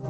हे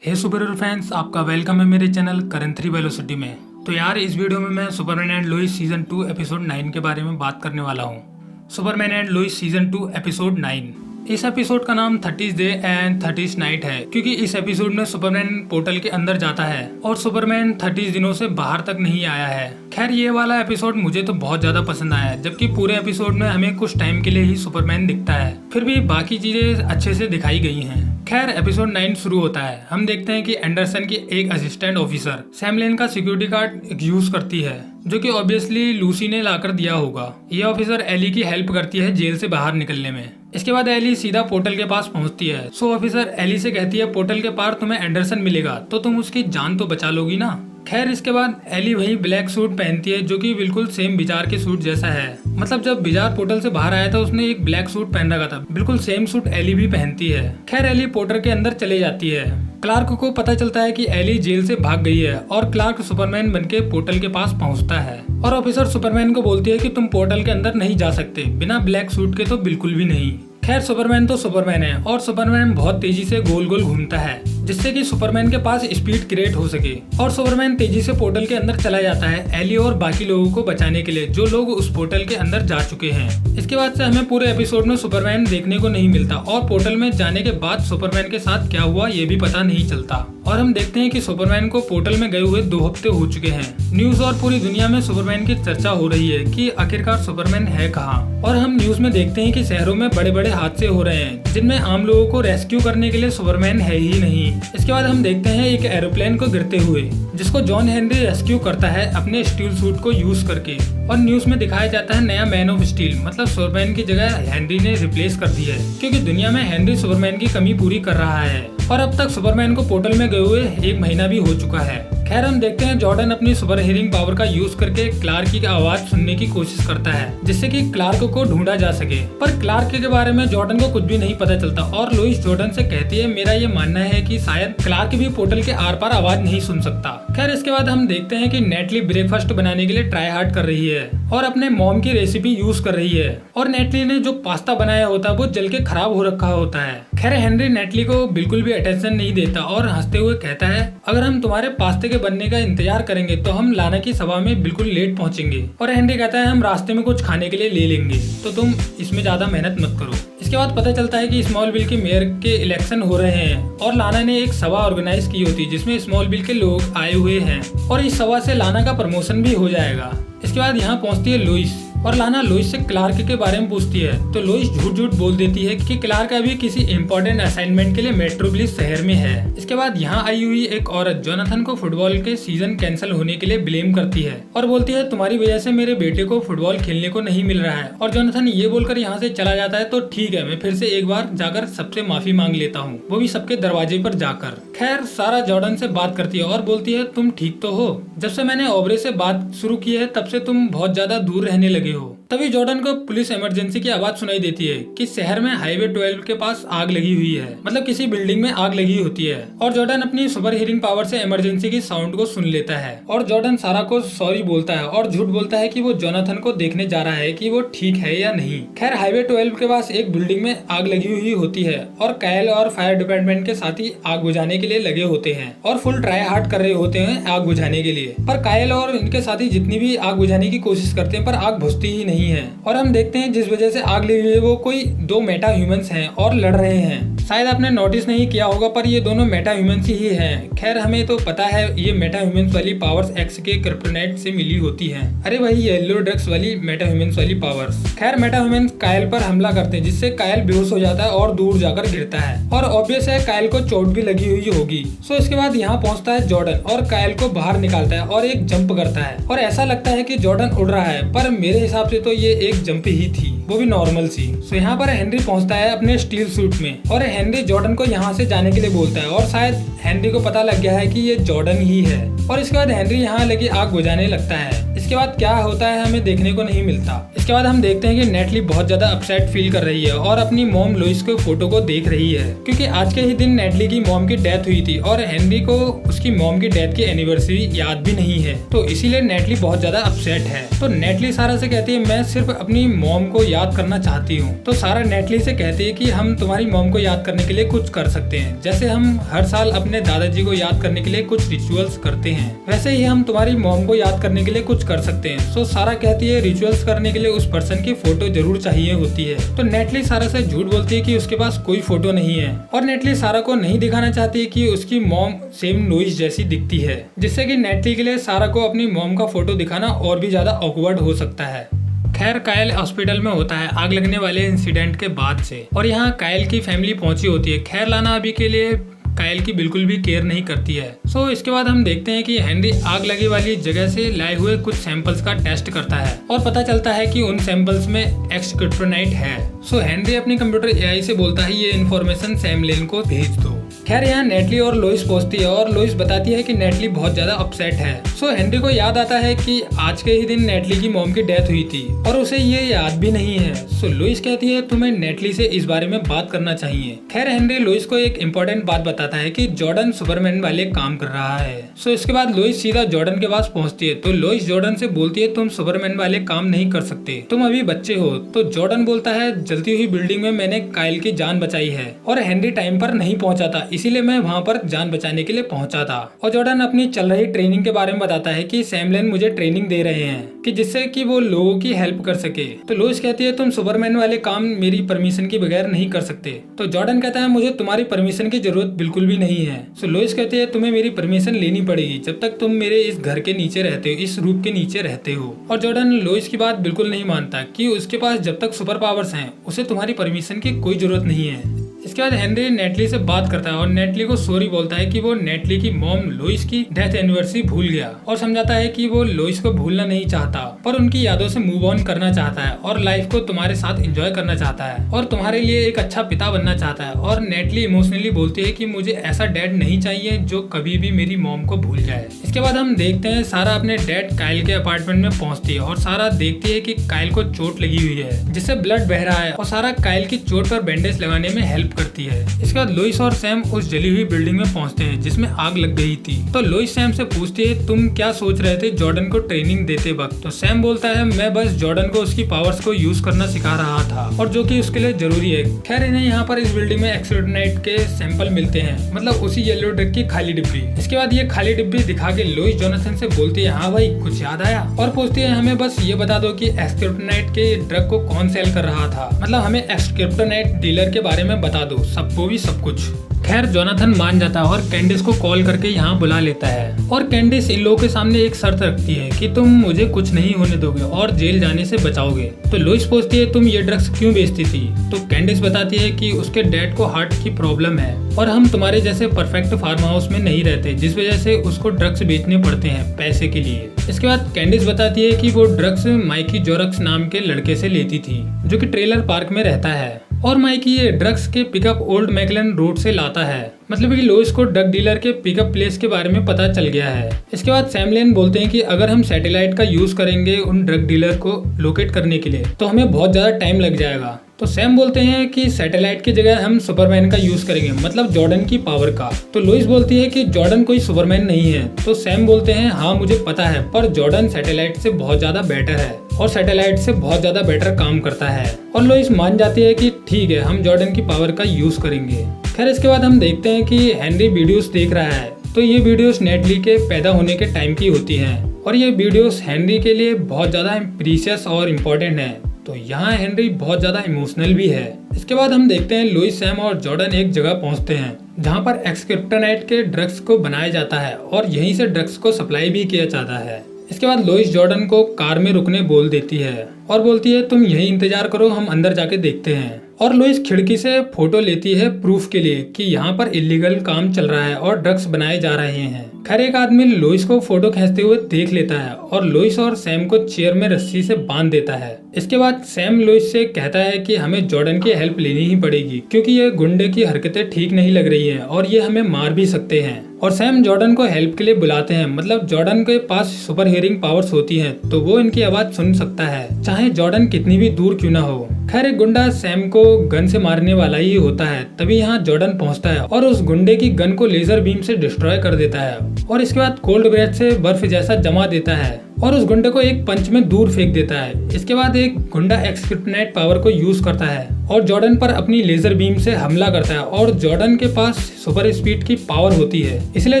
super hero fans, आपका welcome है मेरे चैनल करंट 3 वेलोसिटी में। तो यार इस वीडियो में मैं Superman and Lois season 2 episode 9 के बारे में बात करने वाला हूँ। Superman and Lois season 2 episode 9। इस एपिसोड का नाम 30th day and 30th night है, क्योंकि इस एपिसोड में सुपरमैन पोर्टल के अंदर जाता है और सुपरमैन 30 दिनों से बाहर तक नहीं आया है। खैर ये वाला एपिसोड मुझे तो बहुत ज्यादा पसंद आया है, जबकि पूरे एपिसोड में हमें कुछ टाइम के लिए ही सुपरमैन दिखता है, फिर भी बाकी चीजें अच्छे से दिखाई गई हैं। खैर एपिसोड 9 शुरू होता है। हम देखते हैं कि एंडरसन की एक असिस्टेंट ऑफिसर सैम लेन का सिक्योरिटी कार्ड यूज करती है, जो कि ऑब्वियसली लूसी ने लाकर दिया होगा। यह ऑफिसर एली की हेल्प करती है जेल से बाहर निकलने में। इसके बाद एली सीधा पोर्टल के पास पहुंचती है। सो ऑफिसर एली से कहती है पोर्टल के पार तुम्हें एंडरसन मिलेगा तो तुम उसकी जान तो बचा लोगी ना। खैर इसके बाद एली वही ब्लैक सूट पहनती है, जो कि बिल्कुल सेम बिजार के सूट जैसा है। मतलब जब बिजार पोर्टल से बाहर आया था उसने एक ब्लैक सूट पहन रखा था, बिल्कुल सेम सूट एली भी पहनती है। खैर एली पोर्टल के अंदर चले जाती है। क्लार्क को पता चलता है कि एली जेल से भाग गई है और क्लार्क सुपरमैन बनके पोर्टल के पास पहुंचता है और ऑफिसर सुपरमैन को बोलती है कि तुम पोर्टल के अंदर नहीं जा सकते, बिना ब्लैक सूट के तो बिल्कुल भी नहीं। खैर सुपरमैन तो सुपरमैन है और सुपरमैन बहुत तेजी से गोल गोल घूमता है, जिससे कि सुपरमैन के पास स्पीड क्रिएट हो सके और सुपरमैन तेजी से पोर्टल के अंदर चला जाता है एली और बाकी लोगों को बचाने के लिए, जो लोग उस पोर्टल के अंदर जा चुके हैं। इसके बाद से हमें पूरे एपिसोड में सुपरमैन देखने को नहीं मिलता और पोर्टल में जाने के बाद सुपरमैन के साथ क्या हुआ ये भी पता नहीं चलता। और हम देखते हैं कि सुपरमैन को पोर्टल में गए हुए 2 हफ्ते हो चुके हैं। न्यूज और पूरी दुनिया में सुपरमैन की चर्चा हो रही है कि आखिरकार सुपरमैन है कहाँ। और हम न्यूज में देखते हैं कि शहरों में बड़े बड़े हादसे हो रहे हैं, जिनमें आम लोगों को रेस्क्यू करने के लिए सुपरमैन है ही नहीं। इसके बाद हम देखते हैं एक एरोप्लेन को गिरते हुए, जिसको जॉन हेनरी रेस्क्यू करता है अपने स्टील सूट को यूज करके। और न्यूज में दिखाया जाता है नया मैन ऑफ स्टील, मतलब सुपरमैन की जगह हेनरी ने रिप्लेस कर दी है, क्योंकि दुनिया में हेनरी सुपरमैन की कमी पूरी कर रहा है। और अब तक सुपरमैन को पोर्टल में गए हुए 1 महीना भी हो चुका है। खैर हम देखते हैं जॉर्डन अपनी सुपर हियरिंग पावर का यूज करके क्लार्क की आवाज सुनने की कोशिश करता है, जिससे कि क्लार्क को ढूंढा जा सके। पर क्लार्क के बारे में जॉर्डन को कुछ भी नहीं पता चलता और लोइस जॉर्डन से कहती है मेरा ये मानना है कि शायद क्लार्क भी पोर्टल के आर पार आवाज नहीं सुन सकता। खैर इसके बाद हम देखते हैं कि नेटली ब्रेकफास्ट बनाने के लिए ट्राई हार्ड कर रही है और अपने मॉम की रेसिपी यूज कर रही है। और नेटली ने जो पास्ता बनाया होता है वो जल के खराब हो रखा होता है। खैर हेनरी नेटली को बिल्कुल भी अटेंशन नहीं देता और हंसते हुए कहता है अगर हम तुम्हारे पास्ते के बनने का इंतजार करेंगे तो हम लाना की सभा में बिल्कुल लेट पहुंचेंगे। और हेनरी कहता है हम रास्ते में कुछ खाने के लिए ले लेंगे, तो तुम इसमें ज्यादा मेहनत मत करो। इसके बाद पता चलता है कि स्मॉलविल के मेयर के इलेक्शन हो रहे हैं और लाना ने एक सभा ऑर्गेनाइज की होती है, जिसमें स्मॉलविल के लोग आए हुए हैं और इस सभा से लाना का प्रमोशन भी हो जाएगा। इसके बाद यहाँ पहुँचती है लोइस और लाना लोइस से क्लार्क के बारे में पूछती है, तो लोइस झूठ झूठ बोल देती है कि क्लार्क अभी किसी इंपॉर्टेंट असाइनमेंट के लिए मेट्रोपोलिस शहर में है। इसके बाद यहाँ आई हुई एक औरत जोनाथन को फुटबॉल के सीजन कैंसिल होने के लिए ब्लेम करती है और बोलती है तुम्हारी वजह से मेरे बेटे को फुटबॉल खेलने को नहीं मिल रहा है। और जोनाथन ये बोलकर यहाँ से चला जाता है, तो ठीक है मैं फिर से एक बार जाकर सबसे माफी मांग लेता हूँ, वो भी सबके दरवाजे पर जाकर। खैर सारा जॉर्डन से बात करती है और बोलती है तुम ठीक तो हो, जब से मैंने ओब्रे से बात शुरू की है तब से तुम बहुत ज्यादा दूर रहने लगे हो। तभी जॉर्डन को पुलिस इमरजेंसी की आवाज सुनाई देती है कि शहर में हाईवे 12 के पास आग लगी हुई है, मतलब किसी बिल्डिंग में आग लगी होती है। और जॉर्डन अपनी सुपर हियरिंग पावर से इमरजेंसी की साउंड को सुन लेता है और जॉर्डन सारा को सॉरी बोलता है और झूठ बोलता है कि वो जोनाथन को देखने जा रहा है कि वो ठीक है या नहीं। खैर हाईवे 12 के पास एक बिल्डिंग में आग लगी हुई होती है और कायल और फायर डिपार्टमेंट के साथी आग बुझाने के लिए लगे होते हैं और फुल ट्राई हार्ड कर रहे होते हैं आग बुझाने के लिए। पर कायल और इनके साथी जितनी भी आग बुझाने की कोशिश करते हैं पर आग बुझती ही नहीं है। और हम देखते हैं जिस वजह से आग लगी हुई है वो कोई 2 मेटा ह्यूमंस हैं और लड़ रहे हैं। शायद आपने नोटिस नहीं किया होगा पर ये दोनों मेटा ह्यूमंस ही हैं। खैर हमें तो पता है ये मेटा ह्यूमंस वाली पावर्स एक्स के क्रिप्टोनाइट से मिली होती हैं। अरे वही येलो ड्रग्स वाली मेटा ह्यूमंस वाली पावर्स। खैर मेटा ह्यूमंस कायल पर हमला करते हैं, जिससे कायल बेहोश हो जाता है और दूर जाकर गिरता है और ऑब्वियस है कायल को चोट भी लगी हुई होगी। सो इसके बाद यहाँ पहुँचता है जॉर्डन और कायल को बाहर निकालता है और एक जंप करता है और ऐसा लगता है कि जॉर्डन उड़ रहा है, पर मेरे हिसाब से तो ये एक जंप ही थी, वो भी नॉर्मल सी। सो यहाँ पर हेनरी पहुँचता है अपने स्टील सूट में और हेनरी जॉर्डन को यहाँ से जाने के लिए बोलता है और शायद हेनरी को पता लग गया है कि ये जॉर्डन ही है। और इसके बाद हेनरी यहाँ लगी आग बुझाने लगता है। इसके बाद क्या होता है हमें देखने को नहीं मिलता। इसके इसके बाद हम देखते हैं कि नेटली बहुत ज्यादा अपसेट फील कर रही है और अपनी मॉम लुइस के फोटो को देख रही है, क्योंकि आज के ही दिन नेटली की मॉम की डेथ हुई थी और हेनरी को उसकी मॉम की डेथ की एनिवर्सरी याद भी नहीं है, तो इसीलिए नेटली बहुत ज्यादा अपसेट है। तो नेटली सारा से कहती है मैं सिर्फ अपनी मॉम को याद करना चाहती हूँ। तो सारा नेटली से कहती है कि हम तुम्हारी मॉम को याद करने के लिए कुछ कर सकते हैं, जैसे हम हर साल अपने दादाजी को याद करने के लिए कुछ रिचुअल्स करते हैं, वैसे ही हम तुम्हारी मॉम को याद करने के लिए कुछ कर सकते हैं। तो सारा कहती है रिचुअल्स करने के लिए उस पर्सन की फोटो जरूर चाहिए होती है। तो नेटली सारा से झूठ बोलती है कि उसके पास कोई फोटो नहीं है और नेटली सारा को नहीं दिखाना चाहती कि उसकी मॉम सेम लुइस जैसी दिखती है, जिससे कि नेटली के लिए सारा को अपनी मॉम का फोटो दिखाना और भी ज्यादा ऑकवर्ड हो सकता है। खैर कायल हॉस्पिटल में होता है आग लगने वाले इंसिडेंट के बाद से, और यहाँ कायल की फैमिली पहुंची होती है। खैर लाना अभी के लिए कायल की बिल्कुल भी केयर नहीं करती है। इसके बाद हम देखते हैं कि हेनरी आग लगी वाली जगह से लाए हुए कुछ सैंपल्स का टेस्ट करता है और पता चलता है कि उन सैंपल्स में एक्स क्रिप्टोनाइट है। हेनरी अपनी कंप्यूटर एआई से बोलता है ये इन्फॉर्मेशन सैम लेन को भेज दो। खैर यहाँ नेटली और लुइस पहुंचती है और लुइस बताती है कि नेटली बहुत ज्यादा अपसेट है। हेनरी को याद आता है कि आज के ही दिन नेटली की मॉम की डेथ हुई थी और उसे ये याद भी नहीं है। लुइस कहती है तुम्हें नेटली से इस बारे में बात करना चाहिए। खैर हेनरी लुइस को एक इम्पोर्टेंट बात बताता है कि जॉर्डन सुपरमैन वाले काम कर रहा है। इसके बाद लुइस सीधा जॉर्डन के पास पहुंचती है। तो लुइस जॉर्डन से बोलती है तुम सुपरमैन वाले काम नहीं कर सकते, तुम अभी बच्चे हो। तो जॉर्डन बोलता है जलती हुई बिल्डिंग में मैंने कायल की जान बचाई है और हेनरी टाइम पर नहीं पहुंचा था, इसीलिए मैं वहां पर जान बचाने के लिए पहुंचा था। और जॉर्डन अपनी चल रही ट्रेनिंग के बारे में बताता है कि सैम लेन मुझे ट्रेनिंग दे रहे हैं कि जिससे कि वो लोगों की हेल्प कर सके। तो लुइस कहती है तुम सुपरमैन वाले काम मेरी परमिशन के बगैर नहीं कर सकते। तो जॉर्डन कहता है मुझे तुम्हारी परमिशन की जरूरत बिल्कुल भी नहीं है। लुइस कहती है तुम्हें मेरी परमिशन लेनी पड़ेगी जब तक तुम मेरे इस घर के नीचे रहते हो, इस रूफ के नीचे रहते हो। और जॉर्डन लुइस की बात बिल्कुल नहीं मानता कि उसके पास जब तक सुपर पावर्स हैं उसे तुम्हारी परमिशन की कोई जरूरत नहीं है। इसके बाद हेनरी नेटली से बात करता है और नेटली को सॉरी बोलता है कि वो नेटली की मॉम लुइस की डेथ एनिवर्सरी भूल गया और समझाता है कि वो लुइस को भूलना नहीं चाहता पर उनकी यादों से मूव ऑन करना चाहता है और लाइफ को तुम्हारे साथ एंजॉय करना चाहता है और तुम्हारे लिए एक अच्छा पिता बनना चाहता है। और नेटली इमोशनली बोलती है कि मुझे ऐसा डैड नहीं चाहिए जो कभी भी मेरी मॉम को भूल जाए। इसके बाद हम देखते हैं सारा अपने डैड कायल के अपार्टमेंट में पहुंचती है और सारा देखती है कि कायल को चोट लगी हुई है जिससे ब्लड बह रहा है और सारा कायल की चोट पर बैंडेज लगाने में हेल्प करती है। इसके बाद लुइस और सैम उस जली हुई बिल्डिंग में पहुंचते हैं जिसमें आग लग गई थी। तो लुइस सैम से पूछती है तुम क्या सोच रहे थे जॉर्डन को ट्रेनिंग देते वक्त। तो सैम बोलता है मैं बस जॉर्डन को उसकी पावर्स को यूज करना सिखा रहा था और जो कि उसके लिए जरूरी है। खैर इन्हें यहाँ पर इस बिल्डिंग में एक्सक्रिप्टोनाइट के सैंपल मिलते हैं, मतलब उसी येलो ड्रग की खाली डिब्बी। इसके बाद ये खाली डिब्बी दिखा के लुइस जोनाथन से बोलती है हाँ भाई कुछ याद आया, और पूछती है हमें बस ये बता दो कि एक्सक्रिप्टोनाइट के ड्रग को कौन सेल कर रहा था, मतलब हमें एक्सक्रिप्टोनाइट डीलर के बारे में बता दो, सबको भी सब कुछ। खैर जोनाथन मान जाता है और कैंडिस को कॉल करके यहाँ बुला लेता है और कैंडिस इन लोगों के सामने एक शर्त रखती है कि तुम मुझे कुछ नहीं होने दोगे और जेल जाने से बचाओगे। तो लुइस पूछती है तुम ये ड्रग्स क्यों बेचती थी। तो कैंडिस बताती है कि उसके डैड को हार्ट की प्रॉब्लम है और हम तुम्हारे जैसे परफेक्ट फार्म हाउस में नहीं रहते जिस वजह से उसको ड्रग्स बेचने पड़ते हैं पैसे के लिए। इसके बाद कैंडिस बताती है कि वो ड्रग्स माइकी जोरक्स नाम के लड़के से लेती थी जो कि ट्रेलर पार्क में रहता है और माइकी ये ड्रग्स के पिकअप ओल्ड मैकलन रोड से लाता है, मतलब कि लुइस को ड्रग डीलर के पिकअप प्लेस के बारे में पता चल गया है। इसके बाद सैम लेन बोलते हैं कि अगर हम सैटेलाइट का यूज करेंगे उन ड्रग डीलर को लोकेट करने के लिए तो हमें बहुत ज्यादा टाइम लग जाएगा। तो सैम बोलते हैं कि सैटेलाइट की जगह हम सुपरमैन का यूज करेंगे, मतलब जॉर्डन की पावर का। तो लुइस बोलती है कि जॉर्डन कोई सुपरमैन नहीं है। तो सैम बोलते हैं हाँ मुझे पता है, पर जॉर्डन सैटेलाइट से बहुत ज्यादा बेटर है और सैटेलाइट से बहुत ज्यादा बेटर काम करता है। और लुइस मान जाती है कि ठीक है हम जॉर्डन की पावर का यूज करेंगे। खैर इसके बाद हम देखते हैं कि हेनरी वीडियोस देख रहा है। तो ये वीडियोस नेटली के पैदा होने के टाइम की होती हैं और ये वीडियोस हेनरी के लिए बहुत ज्यादा प्रीशियस और इम्पोर्टेंट है। तो यहाँ हेनरी बहुत ज्यादा इमोशनल भी है। इसके बाद हम देखते हैं लुइस, सैम और जॉर्डन एक जगह पहुंचते हैं जहाँ पर एक्सक्रिप्टोनाइट के ड्रग्स को बनाया जाता है और यहीं से ड्रग्स को सप्लाई भी किया जाता है। इसके बाद लुइस जॉर्डन को कार में रुकने बोल देती है और बोलती है तुम यहीं इंतजार करो, हम अंदर जाके देखते हैं। और लुइस खिड़की से फोटो लेती है प्रूफ के लिए कि यहाँ पर इलीगल काम चल रहा है और ड्रग्स बनाए जा रहे हैं। खैर एक आदमी लुइस को फोटो खींचते हुए देख लेता है और लुइस और सैम को चेयर में रस्सी से बांध देता है। इसके बाद सैम लुइस से कहता है कि हमें जॉर्डन की हेल्प लेनी ही पड़ेगी क्योंकि ये गुंडे की हरकतें ठीक नहीं लग रही है और ये हमें मार भी सकते हैं। और सैम जॉर्डन को हेल्प के लिए बुलाते हैं। मतलब जॉर्डन के पास सुपर हियरिंग पावर्स होती हैं, तो वो इनकी आवाज सुन सकता है, चाहे जॉर्डन कितनी भी दूर क्यों ना हो। खैर एक गुंडा सैम को गन से मारने वाला ही होता है, तभी यहाँ जॉर्डन पहुँचता है और उस गुंडे की गन को लेजर बीम से डिस्ट्रॉय कर देता है और इसके बाद कोल्ड ब्रेथ से बर्फ जैसा जमा देता है और उस गुंडे को एक पंच में दूर फेंक देता है। इसके बाद एक गुंडा एक्सक्रिप्टनाइट पावर को यूज करता है और जॉर्डन पर अपनी लेजर बीम से हमला करता है और जॉर्डन के पास सुपर स्पीड की पावर होती है, इसलिए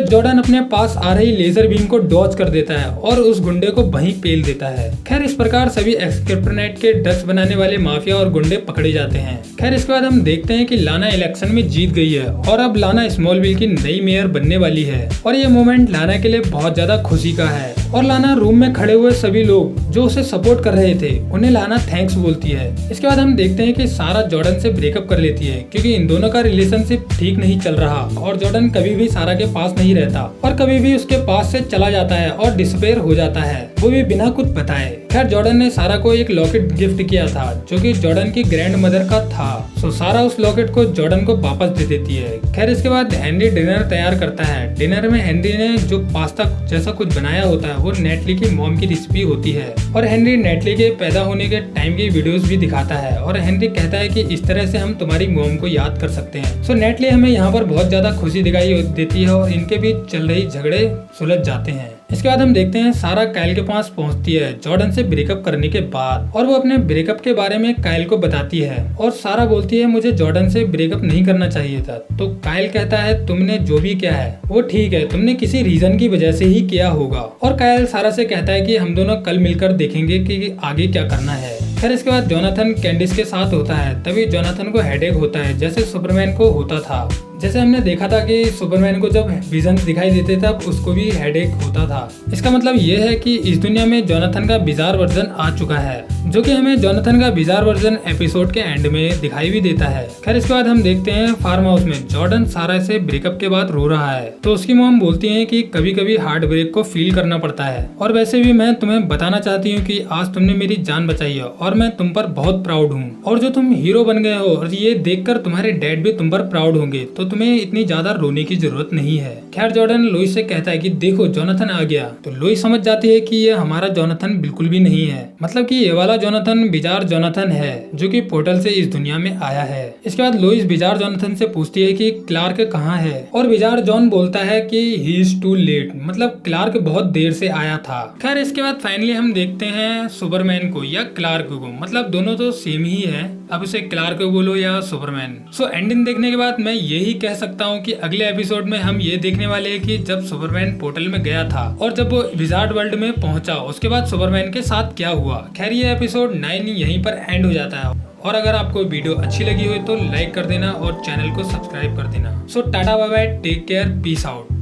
जॉर्डन अपने पास आ रही लेजर बीम को डॉज कर देता है और उस गुंडे को वहीं पेल देता है। खैर इस प्रकार सभी एक्सक्रिप्टनाइट के ड्रग्स बनाने वाले माफिया और गुंडे पकड़े जाते हैं। खैर इसके बाद हम देखते हैं कि लाना इलेक्शन में जीत गई है और अब लाना स्मॉलविल की नई मेयर बनने वाली है और ये मोमेंट लाना के लिए बहुत ज्यादा खुशी का है। और लाना रूम में खड़े हुए सभी लोग जो उसे सपोर्ट कर रहे थे उन्हें लाना थैंक्स बोलती है। इसके बाद हम देखते हैं कि सारा जॉर्डन से ब्रेकअप कर लेती है क्योंकि इन दोनों का रिलेशनशिप ठीक नहीं चल रहा और जॉर्डन कभी भी सारा के पास नहीं रहता और कभी भी उसके पास से चला जाता है और डिसअपीयर हो जाता है, वो भी बिना कुछ बताए। खैर जॉर्डन ने सारा को एक लॉकेट गिफ्ट किया था जो कि जॉर्डन की ग्रैंड मदर का था, सो सारा उस लॉकेट को जॉर्डन को वापस दे देती है। खैर इसके बाद हेनरी डिनर तैयार करता है। डिनर में हेनरी ने जो पास्ता जैसा कुछ बनाया होता है वो नेटली की मॉम की रेसिपी होती है और हेनरी नेटली के पैदा होने के टाइम की वीडियोस भी दिखाता है और हेनरी कहता है कि इस तरह से हम तुम्हारी मॉम को याद कर सकते हैं। सो नेटली हमें यहाँ पर बहुत ज्यादा खुशी दिखाई देती है और इनके बीच चल रही झगड़े सुलझ जाते हैं। इसके बाद हम देखते हैं सारा काइल के पास पहुंचती है जॉर्डन से ब्रेकअप करने के बाद और वो अपने ब्रेकअप के बारे में काइल को बताती है और सारा बोलती है मुझे जॉर्डन से ब्रेकअप नहीं करना चाहिए था। तो काइल कहता है तुमने जो भी किया है वो ठीक है, तुमने किसी रीजन की वजह से ही किया होगा। और काइल सारा से कहता है कि हम दोनों कल मिलकर देखेंगे कि आगे क्या करना है। फिर इसके बाद जोनाथन कैंडिस के साथ होता है, तभी जोनाथन को हेडेक होता है जैसे सुपरमैन को होता था। जैसे हमने देखा था कि सुपरमैन को जब विजन दिखाई देते तब उसको भी हेडेक होता था। इसका मतलब ये है कि इस दुनिया में जोनाथन का बिजार वर्जन आ चुका है, जो कि हमें जोनाथन का बिजार वर्जन एपिसोड के एंड में दिखाई भी देता है। खैर इसके बाद हम देखते हैं फार्म हाउस में जॉर्डन सारा से ब्रेकअप के बाद रो रहा है, तो उसकी मॉम बोलती है कि कभी कभी हार्ट ब्रेक को फील करना पड़ता है और वैसे भी मैं तुम्हें बताना चाहती हूँ कि आज तुमने मेरी जान बचाई है और मैं तुम पर बहुत प्राउड हूँ और जो तुम हीरो बन गए हो और ये देखकर तुम्हारे डैड भी तुम पर प्राउड होंगे, तो तुम्हें इतनी ज्यादा रोने की जरूरत नहीं है। खैर जॉर्डन लोइस से कहता है कि देखो जोनाथन आ गया, तो लोइस समझ जाती है कि ये हमारा जोनाथन बिल्कुल भी नहीं है, मतलब कि ये वाला जोनाथन बिजार जोनाथन है जो कि पोर्टल से इस दुनिया में आया है। इसके बाद लोइस बिजार जोनाथन से पूछती है कि क्लार्क कहाँ है और बिजार जॉन बोलता है कि ही इज टू लेट, मतलब क्लार्क बहुत देर से आया था। खैर इसके बाद फाइनली हम देखते हैं सुपरमैन को या क्लार्क को, मतलब दोनों तो सेम ही है, अब उसे क्लार्क बोलो या सुपरमैन। सो एंडिंग देखने के बाद मैं यही कह सकता हूँ कि अगले एपिसोड में हम ये देखने वाले हैं कि जब सुपरमैन पोर्टल में गया था और जब वो विजार्ड वर्ल्ड में पहुंचा उसके बाद सुपरमैन के साथ क्या हुआ। खैर ये एपिसोड 9 यहीं पर एंड हो जाता है और अगर आपको वीडियो अच्छी लगी हो तो लाइक कर देना और चैनल को सब्सक्राइब कर देना। So tata bye bye, take care, peace out.